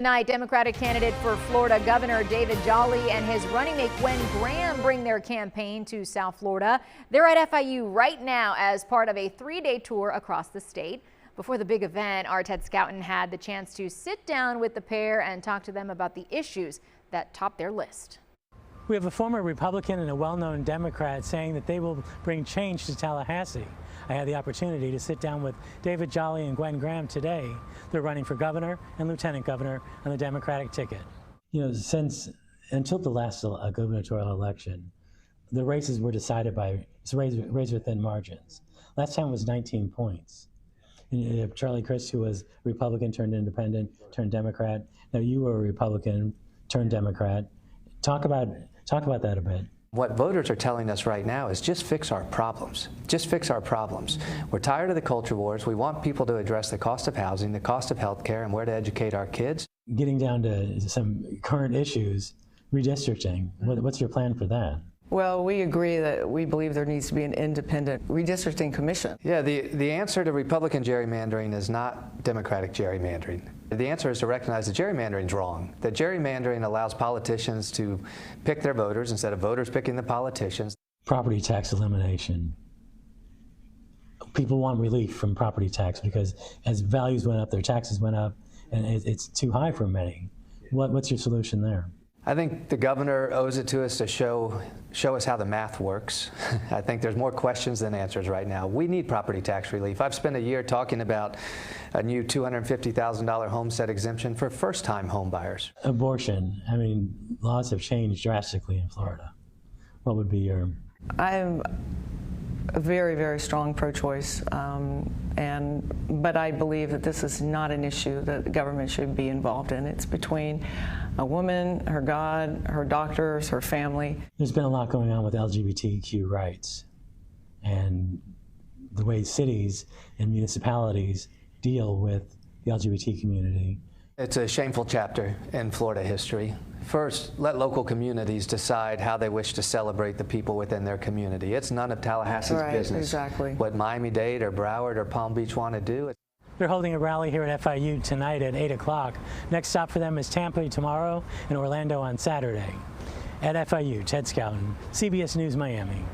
Tonight, Democratic candidate for Florida Governor David Jolly and his running mate Gwen Graham bring their campaign to South Florida. They're at FIU right now as part of a 3-day tour across the state. Before the big event, our Ted Scouten had the chance to sit down with the pair and talk to them about the issues that top their list. We have a former Republican and a well-known Democrat saying that they will bring change to Tallahassee. I had the opportunity to sit down with David Jolly and Gwen Graham today. They're running for governor and lieutenant governor on the Democratic ticket. You know, until the last gubernatorial election, the races were decided by razor-thin margins. Last time was 19 points. And Charlie Crist, who was Republican turned independent, turned Democrat. Now you were a Republican turned Democrat. Talk about that a bit. What voters are telling us right now is just fix our problems. Just fix our problems. We're tired of the culture wars. We want people to address the cost of housing, the cost of health care, and where to educate our kids. Getting down to some current issues, redistricting. What's your plan for that? Well, we agree that we believe there needs to be an independent redistricting commission. Yeah, the answer to Republican gerrymandering is not Democratic gerrymandering. The answer is to recognize that gerrymandering is wrong, that gerrymandering allows politicians to pick their voters instead of voters picking the politicians. Property tax elimination. People want relief from property tax because as values went up, their taxes went up, and it's too high for many. What's your solution there? I think the governor owes it to us to show us how the math works. I think there's more questions than answers right now. We need property tax relief. I've spent a year talking about a new $250,000 homestead exemption for first-time home buyers. Abortion. I mean, laws have changed drastically in Florida. What would be your... I'm a very, very strong pro-choice, but I believe that this is not an issue that the government should be involved in. It's between a woman, her God, her doctors, her family. There's been a lot going on with LGBTQ rights and the way cities and municipalities deal with the LGBT community. It's a shameful chapter in Florida history. First, let local communities decide how they wish to celebrate the people within their community. It's none of Tallahassee's business. Exactly. What Miami-Dade or Broward or Palm Beach want to do. They're holding a rally here at FIU tonight at 8 o'clock. Next stop for them is Tampa tomorrow and Orlando on Saturday. At FIU, Ted Scouten, CBS News, Miami.